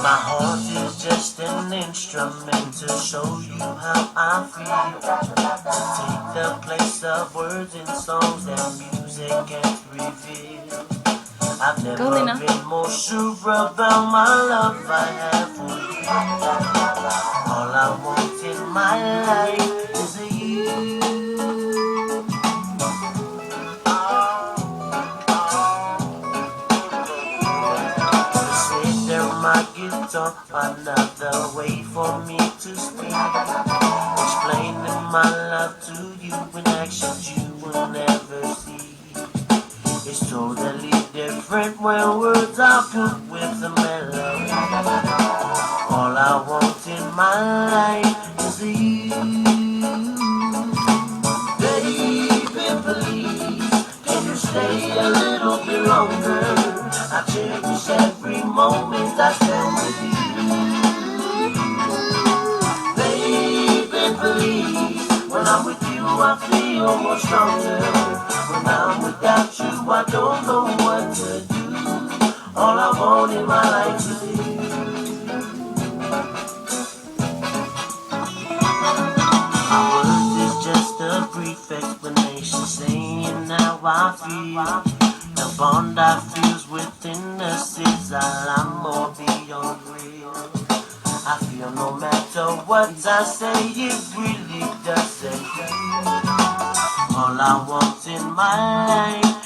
My heart is just an instrument to show you how I feel. Take the place of words and songs that music can't reveal. I've never been more sure about my love I have for you. All I want in my life is you. Sit there, my guitar, another way for me to speak. Explaining my love to you in actions you will never see. It's totally different when words are put with the melody. All I want in my life is you. Baby, please, can you stay a little bit longer? I cherish every moment I spend with you. Baby, please, when I'm with you I feel more stronger. When I'm without you I don't know what to do. All I want in my life is you. My words is just a brief explanation saying how I feel. The bond I feel within us is I'm more beyond real. I feel no matter what I say, it really doesn't. All I want in my life